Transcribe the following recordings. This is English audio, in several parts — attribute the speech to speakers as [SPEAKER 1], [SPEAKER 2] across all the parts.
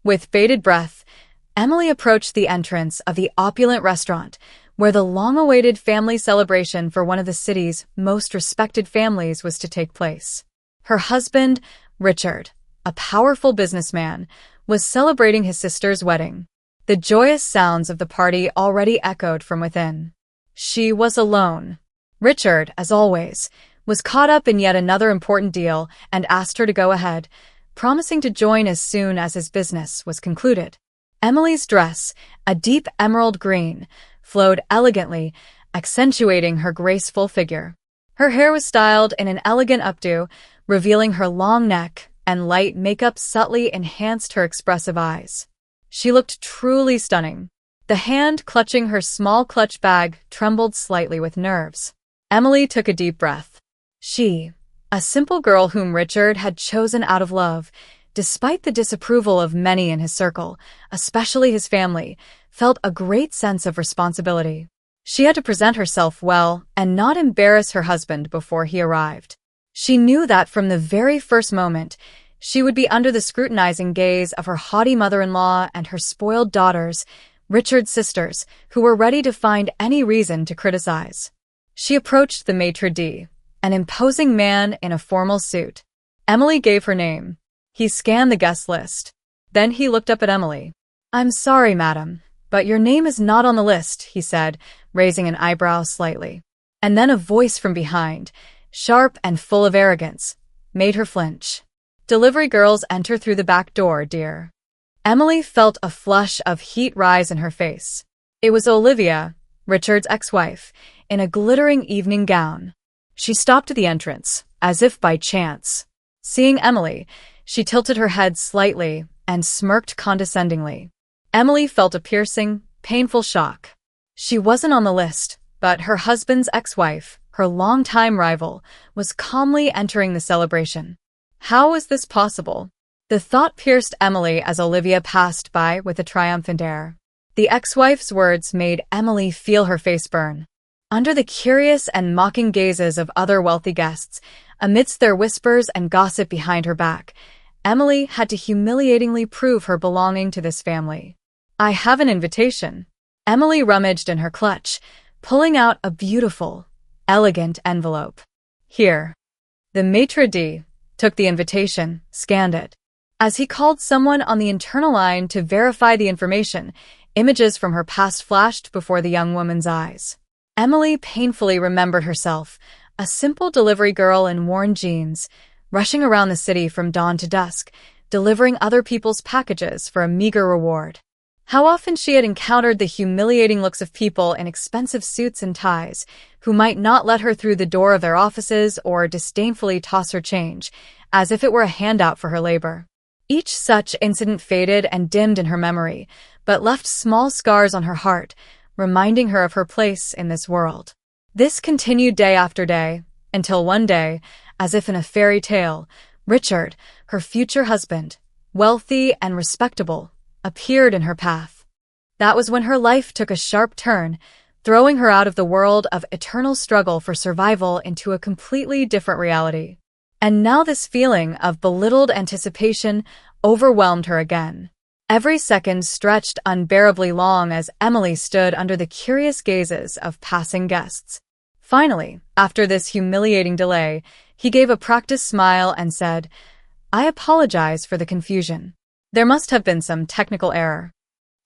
[SPEAKER 1] With bated breath, Emily approached the entrance of the opulent restaurant, where the long-awaited family celebration for one of the city's most respected families was to take place. Her husband, Richard, a powerful businessman, was celebrating his sister's wedding. The joyous sounds of the party already echoed from within. She was alone. Richard, as always, was caught up in yet another important deal and asked her to go ahead, promising to join as soon as his business was concluded. Emily's dress, a deep emerald green, flowed elegantly, accentuating her graceful figure. Her hair was styled in an elegant updo, revealing her long neck, and light makeup subtly enhanced her expressive eyes. She looked truly stunning. The hand clutching her small clutch bag trembled slightly with nerves. Emily took a deep breath. She, a simple girl whom Richard had chosen out of love, despite the disapproval of many in his circle, especially his family, felt a great sense of responsibility. She had to present herself well and not embarrass her husband before he arrived. She knew that from the very first moment, she would be under the scrutinizing gaze of her haughty mother-in-law and her spoiled daughters, Richard's sisters, who were ready to find any reason to criticize. She approached the maitre d', an imposing man in a formal suit. Emily gave her name. He scanned the guest list. Then he looked up at Emily. "I'm sorry, madam, but your name is not on the list," he said, raising an eyebrow slightly. And then a voice from behind, sharp and full of arrogance, made her flinch. "Delivery girls enter through the back door, dear." Emily felt a flush of heat rise in her face. It was Olivia, Richard's ex-wife, in a glittering evening gown. She stopped at the entrance, as if by chance. Seeing Emily, she tilted her head slightly and smirked condescendingly. Emily felt a piercing, painful shock. She wasn't on the list, but her husband's ex-wife, her longtime rival, was calmly entering the celebration. How was this possible? The thought pierced Emily as Olivia passed by with a triumphant air. The ex-wife's words made Emily feel her face burn. Under the curious and mocking gazes of other wealthy guests, amidst their whispers and gossip behind her back, Emily had to humiliatingly prove her belonging to this family. "I have an invitation." Emily rummaged in her clutch, pulling out a beautiful, elegant envelope. "Here." The maitre d' took the invitation, scanned it. As he called someone on the internal line to verify the information, images from her past flashed before the young woman's eyes. Emily painfully remembered herself, a simple delivery girl in worn jeans, rushing around the city from dawn to dusk, delivering other people's packages for a meager reward. How often she had encountered the humiliating looks of people in expensive suits and ties, who might not let her through the door of their offices or disdainfully toss her change, as if it were a handout for her labor. Each such incident faded and dimmed in her memory, but left small scars on her heart, reminding her of her place in this world. This continued day after day, until one day, as if in a fairy tale, Richard, her future husband, wealthy and respectable, appeared in her path. That was when her life took a sharp turn, throwing her out of the world of eternal struggle for survival into a completely different reality. And now this feeling of belittled anticipation overwhelmed her again. Every second stretched unbearably long as Emily stood under the curious gazes of passing guests. Finally, after this humiliating delay, he gave a practiced smile and said, "I apologize for the confusion. There must have been some technical error."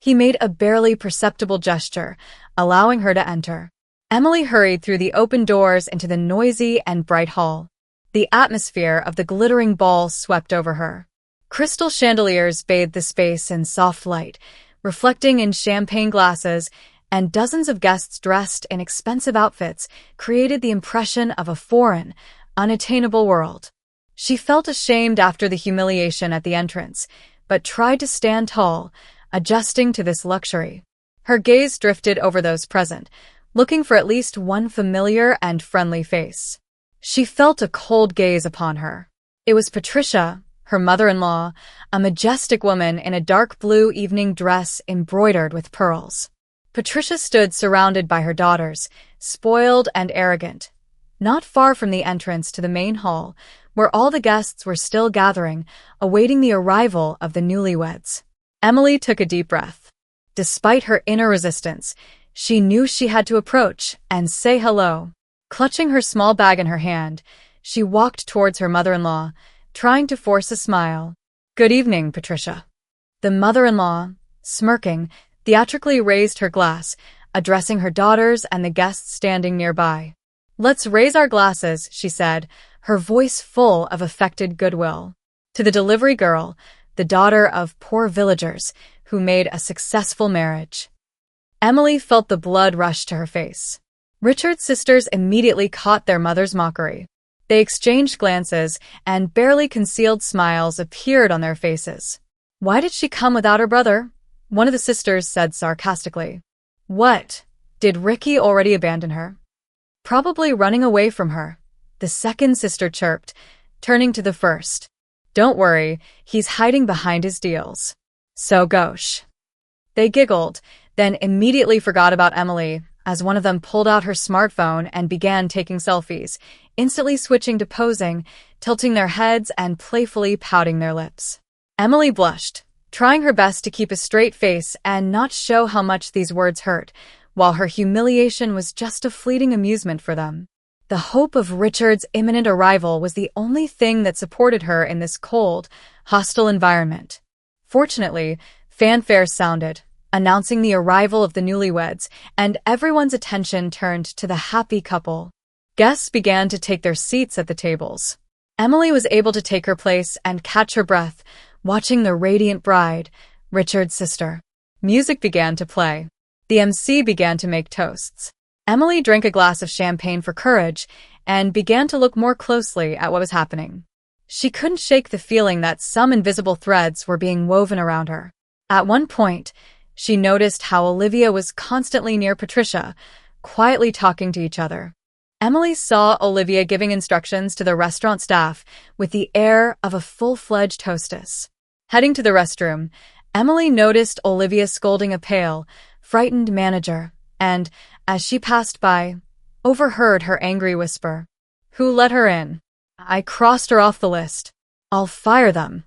[SPEAKER 1] He made a barely perceptible gesture, allowing her to enter. Emily hurried through the open doors into the noisy and bright hall. The atmosphere of the glittering ball swept over her. Crystal chandeliers bathed the space in soft light, reflecting in champagne glasses, and dozens of guests dressed in expensive outfits created the impression of a foreign, unattainable world. She felt ashamed after the humiliation at the entrance, but tried to stand tall, adjusting to this luxury. Her gaze drifted over those present, looking for at least one familiar and friendly face. She felt a cold gaze upon her. It was Patricia, her mother-in-law, a majestic woman in a dark blue evening dress embroidered with pearls. Patricia stood surrounded by her daughters, spoiled and arrogant, not far from the entrance to the main hall, where all the guests were still gathering, awaiting the arrival of the newlyweds. Emily took a deep breath. Despite her inner resistance, she knew she had to approach and say hello. Clutching her small bag in her hand, she walked towards her mother-in-law, trying to force a smile. "Good evening, Patricia." The mother-in-law, smirking, theatrically raised her glass, addressing her daughters and the guests standing nearby. "Let's raise our glasses," she said, her voice full of affected goodwill. "To the delivery girl, the daughter of poor villagers, who made a successful marriage." Emily felt the blood rush to her face. Richard's sisters immediately caught their mother's mockery. They exchanged glances, and barely concealed smiles appeared on their faces. "Why did she come without her brother?" one of the sisters said sarcastically. "What? Did Ricky already abandon her?" "Probably running away from her," the second sister chirped, turning to the first. "Don't worry, he's hiding behind his deals." "So gauche." They giggled, then immediately forgot about Emily, as one of them pulled out her smartphone and began taking selfies, instantly switching to posing, tilting their heads and playfully pouting their lips. Emily blushed, trying her best to keep a straight face and not show how much these words hurt, while her humiliation was just a fleeting amusement for them. The hope of Richard's imminent arrival was the only thing that supported her in this cold, hostile environment. Fortunately, fanfare sounded, announcing the arrival of the newlyweds, and everyone's attention turned to the happy couple. Guests began to take their seats at the tables. Emily was able to take her place and catch her breath, watching the radiant bride, Richard's sister. Music began to play. The MC began to make toasts. Emily drank a glass of champagne for courage and began to look more closely at what was happening. She couldn't shake the feeling that some invisible threads were being woven around her. At one point, she noticed how Olivia was constantly near Patricia, quietly talking to each other. Emily saw Olivia giving instructions to the restaurant staff with the air of a full-fledged hostess. Heading to the restroom, Emily noticed Olivia scolding a pale, frightened manager, and, as she passed by, overheard her angry whisper. "Who let her in? I crossed her off the list. I'll fire them."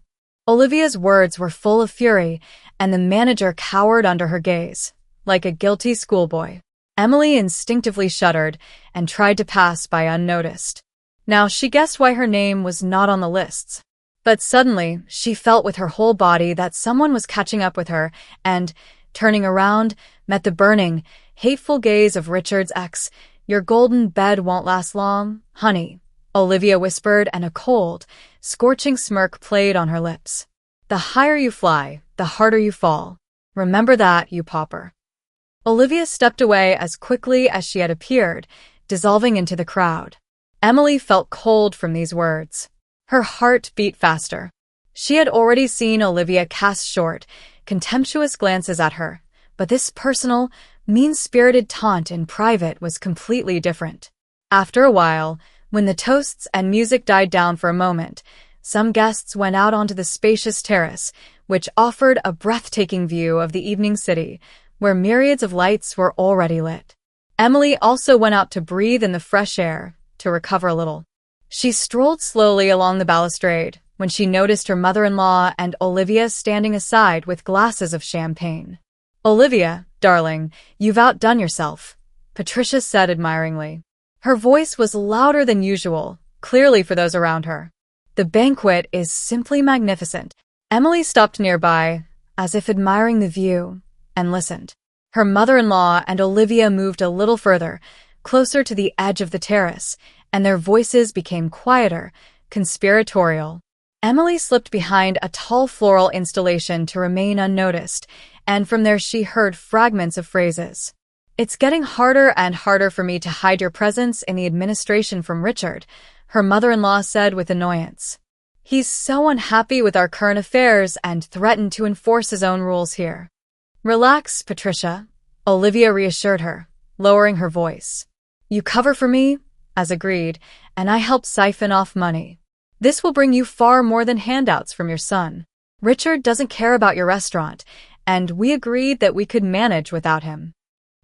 [SPEAKER 1] Olivia's words were full of fury, and the manager cowered under her gaze, like a guilty schoolboy. Emily instinctively shuddered and tried to pass by unnoticed. Now she guessed why her name was not on the lists. But suddenly, she felt with her whole body that someone was catching up with her and, turning around, met the burning, hateful gaze of Richard's ex. "Your golden bed won't last long, honey," Olivia whispered, and a cold, scorching smirk played on her lips. "The higher you fly, the harder you fall. Remember that, you pauper." Olivia stepped away as quickly as she had appeared, dissolving into the crowd. Emily felt cold from these words. Her heart beat faster. She had already seen Olivia cast short, contemptuous glances at her, but this personal, mean-spirited taunt in private was completely different. After a while, when the toasts and music died down for a moment, some guests went out onto the spacious terrace, which offered a breathtaking view of the evening city, where myriads of lights were already lit. Emily also went out to breathe in the fresh air, to recover a little. She strolled slowly along the balustrade when she noticed her mother-in-law and Olivia standing aside with glasses of champagne. "Olivia, darling, you've outdone yourself," Patricia said admiringly. Her voice was louder than usual, clearly for those around her. "The banquet is simply magnificent." Emily stopped nearby, as if admiring the view, and listened. Her mother-in-law and Olivia moved a little further, closer to the edge of the terrace, and their voices became quieter, conspiratorial. Emily slipped behind a tall floral installation to remain unnoticed, and from there she heard fragments of phrases. "It's getting harder and harder for me to hide your presence in the administration from Richard," her mother-in-law said with annoyance. "He's so unhappy with our current affairs and threatened to enforce his own rules here." "Relax, Patricia," Olivia reassured her, lowering her voice. "You cover for me, as agreed, and I help siphon off money. This will bring you far more than handouts from your son. Richard doesn't care about your restaurant, and we agreed that we could manage without him."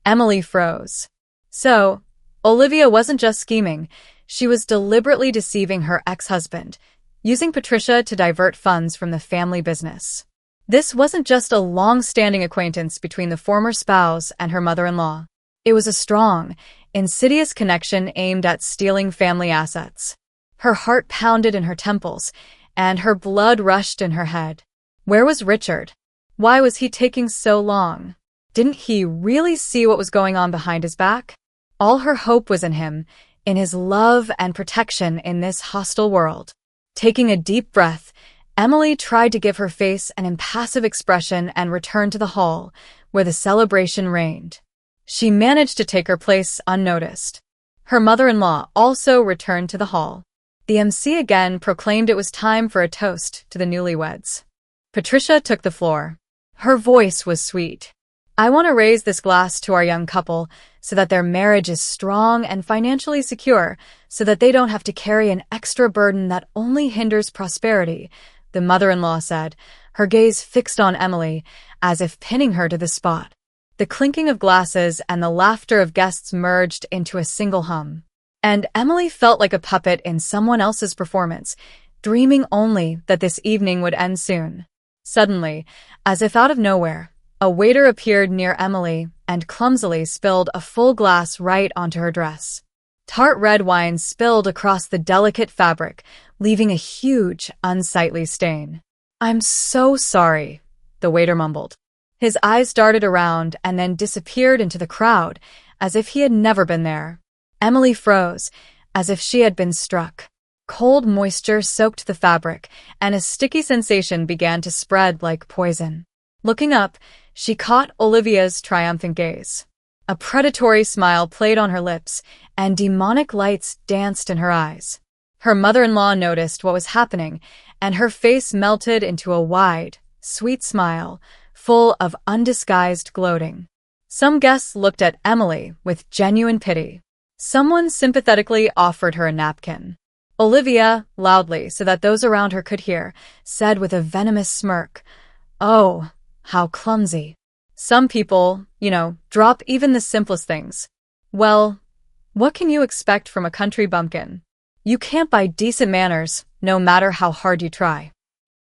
[SPEAKER 1] Emily froze. So, Olivia wasn't just scheming, she was deliberately deceiving her ex-husband, using Patricia to divert funds from the family business. This wasn't just a long-standing acquaintance between the former spouse and her mother-in-law. It was a strong, insidious connection aimed at stealing family assets. Her heart pounded in her temples, and her blood rushed in her head. Where was Richard? Why was he taking so long? Didn't he really see what was going on behind his back? All her hope was in him, in his love and protection in this hostile world. Taking a deep breath, Emily tried to give her face an impassive expression and returned to the hall, where the celebration reigned. She managed to take her place unnoticed. Her mother-in-law also returned to the hall. The MC again proclaimed it was time for a toast to the newlyweds. Patricia took the floor. Her voice was sweet. I want to raise this glass to our young couple so that their marriage is strong and financially secure, so that they don't have to carry an extra burden that only hinders prosperity, the mother-in-law said, her gaze fixed on Emily, as if pinning her to the spot. The clinking of glasses and the laughter of guests merged into a single hum. And Emily felt like a puppet in someone else's performance, dreaming only that this evening would end soon. Suddenly, as if out of nowhere, a waiter appeared near Emily and clumsily spilled a full glass right onto her dress. Tart red wine spilled across the delicate fabric, leaving a huge, unsightly stain. I'm so sorry, the waiter mumbled. His eyes darted around and then disappeared into the crowd, as if he had never been there. Emily froze, as if she had been struck. Cold moisture soaked the fabric, and a sticky sensation began to spread like poison. Looking up, she caught Olivia's triumphant gaze. A predatory smile played on her lips, and demonic lights danced in her eyes. Her mother-in-law noticed what was happening, and her face melted into a wide, sweet smile, full of undisguised gloating. Some guests looked at Emily with genuine pity. Someone sympathetically offered her a napkin. Olivia, loudly so that those around her could hear, said with a venomous smirk, "Oh, how clumsy." Some people, drop even the simplest things. Well, what can you expect from a country bumpkin? You can't buy decent manners, no matter how hard you try.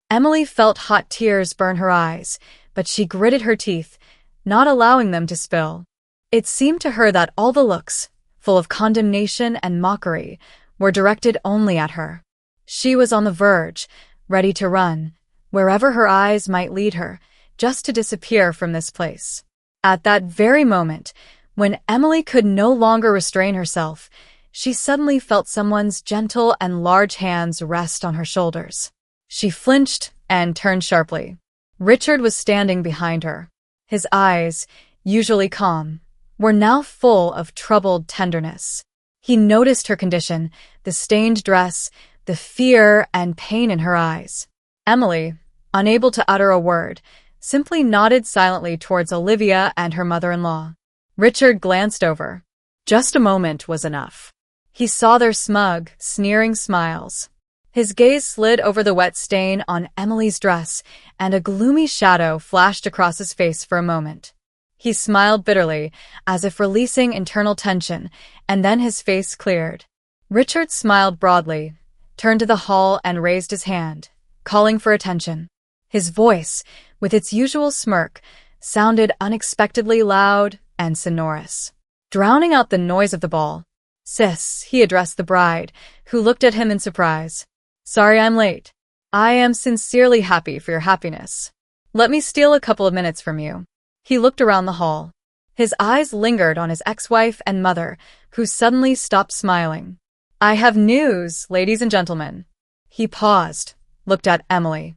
[SPEAKER 1] Emily felt hot tears burn her eyes, but she gritted her teeth, not allowing them to spill. It seemed to her that all the looks, full of condemnation and mockery, were directed only at her. She was on the verge, ready to run, wherever her eyes might lead her, just to disappear from this place. At that very moment, when Emily could no longer restrain herself, she suddenly felt someone's gentle and large hands rest on her shoulders. She flinched and turned sharply. Richard was standing behind her. His eyes, usually calm, were now full of troubled tenderness. He noticed her condition, the stained dress, the fear and pain in her eyes. Emily, unable to utter a word, simply nodded silently towards Olivia and her mother-in-law. Richard glanced over. Just a moment was enough. He saw their smug, sneering smiles. His gaze slid over the wet stain on Emily's dress, and a gloomy shadow flashed across his face for a moment. He smiled bitterly, as if releasing internal tension, and then his face cleared. Richard smiled broadly, turned to the hall and raised his hand, calling for attention. His voice, with its usual smirk, sounded unexpectedly loud and sonorous, drowning out the noise of the ball. "Sis," he addressed the bride, who looked at him in surprise. "Sorry I'm late. I am sincerely happy for your happiness. Let me steal a couple of minutes from you." He looked around the hall. His eyes lingered on his ex-wife and mother, who suddenly stopped smiling. "I have news, ladies and gentlemen." He paused, looked at Emily.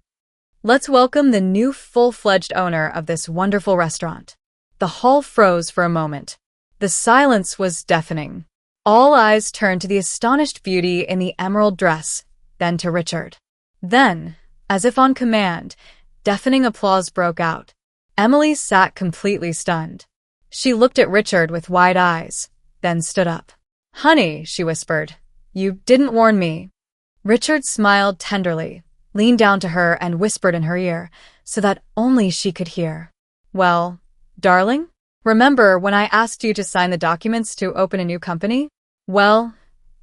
[SPEAKER 1] "Let's welcome the new full-fledged owner of this wonderful restaurant." The hall froze for a moment. The silence was deafening. All eyes turned to the astonished beauty in the emerald dress, then to Richard. Then, as if on command, deafening applause broke out. Emily sat completely stunned. She looked at Richard with wide eyes, then stood up. "Honey," she whispered, "you didn't warn me." Richard smiled tenderly, leaned down to her and whispered in her ear, so that only she could hear. "Well, darling, remember when I asked you to sign the documents to open a new company? Well,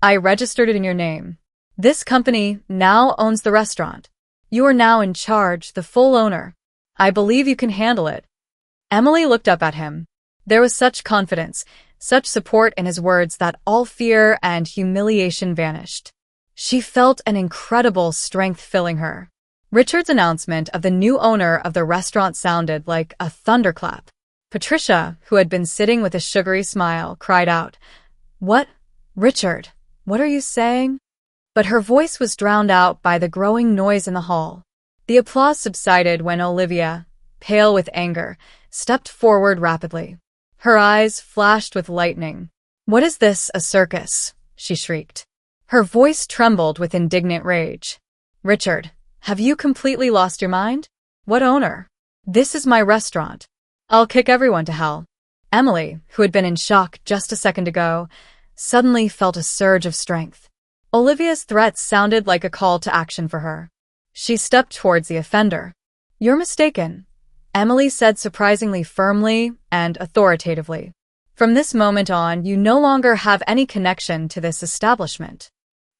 [SPEAKER 1] I registered it in your name. This company now owns the restaurant. You are now in charge, the full owner." I believe you can handle it. Emily looked up at him. There was such confidence, such support in his words that all fear and humiliation vanished. She felt an incredible strength filling her. Richard's announcement of the new owner of the restaurant sounded like a thunderclap. Patricia, who had been sitting with a sugary smile, cried out, "What? Richard, what are you saying?" But her voice was drowned out by the growing noise in the hall. The applause subsided when Olivia, pale with anger, stepped forward rapidly. Her eyes flashed with lightning. "What is this, a circus?" she shrieked. Her voice trembled with indignant rage. "Richard, have you completely lost your mind? What owner? This is my restaurant. I'll kick everyone to hell." Emily, who had been in shock just a second ago, suddenly felt a surge of strength. Olivia's threats sounded like a call to action for her. She stepped towards the offender. "You're mistaken," Emily said surprisingly firmly and authoritatively. "From this moment on, you no longer have any connection to this establishment."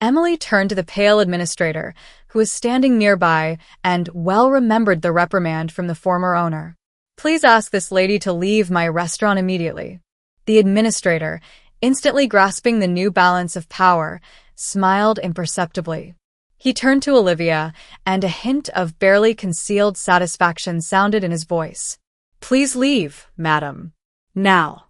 [SPEAKER 1] Emily turned to the pale administrator, who was standing nearby and well remembered the reprimand from the former owner. "Please ask this lady to leave my restaurant immediately." The administrator, instantly grasping the new balance of power, smiled imperceptibly. He turned to Olivia, and a hint of barely concealed satisfaction sounded in his voice. "Please leave, madam. Now."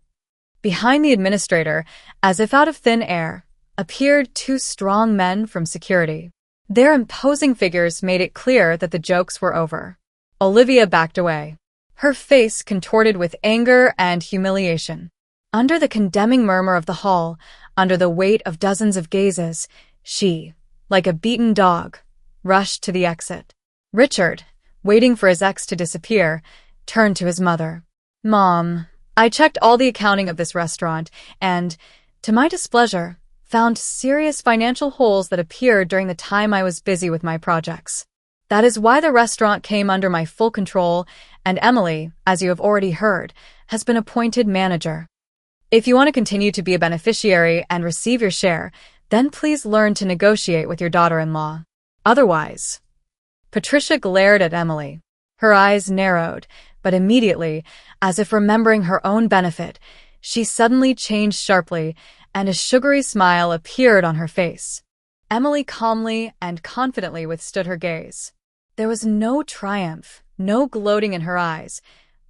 [SPEAKER 1] Behind the administrator, as if out of thin air, appeared two strong men from security. Their imposing figures made it clear that the jokes were over. Olivia backed away, her face contorted with anger and humiliation. Under the condemning murmur of the hall, under the weight of dozens of gazes, she, like a beaten dog, rushed to the exit. Richard, waiting for his ex to disappear, turned to his mother. "Mom, I checked all the accounting of this restaurant and, to my displeasure, found serious financial holes that appeared during the time I was busy with my projects. That is why the restaurant came under my full control, and Emily, as you have already heard, has been appointed manager. If you want to continue to be a beneficiary and receive your share, then please learn to negotiate with your daughter-in-law. Otherwise..." Patricia glared at Emily. Her eyes narrowed, but immediately, as if remembering her own benefit, she suddenly changed sharply, and a sugary smile appeared on her face. Emily calmly and confidently withstood her gaze. There was no triumph, no gloating in her eyes,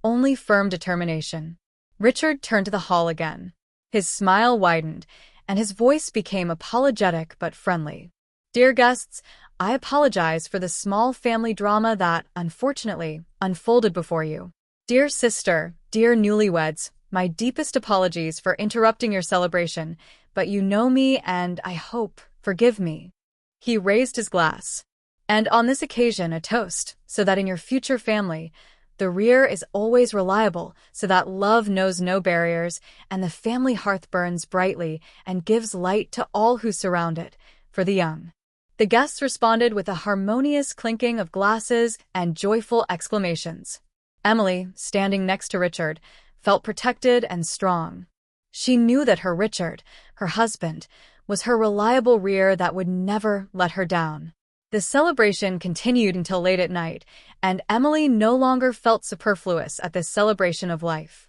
[SPEAKER 1] only firm determination. Richard turned to the hall again. His smile widened, and his voice became apologetic but friendly. "Dear guests, I apologize for the small family drama that, unfortunately, unfolded before you. Dear sister, dear newlyweds, my deepest apologies for interrupting your celebration, but you know me and, I hope, forgive me." He raised his glass. "And on this occasion a toast, so that in your future family, the rear is always reliable, so that love knows no barriers, and the family hearth burns brightly and gives light to all who surround it, for the young." The guests responded with a harmonious clinking of glasses and joyful exclamations. Emily, standing next to Richard, felt protected and strong. She knew that her Richard, her husband, was her reliable rear that would never let her down. The celebration continued until late at night, and Emily no longer felt superfluous at this celebration of life.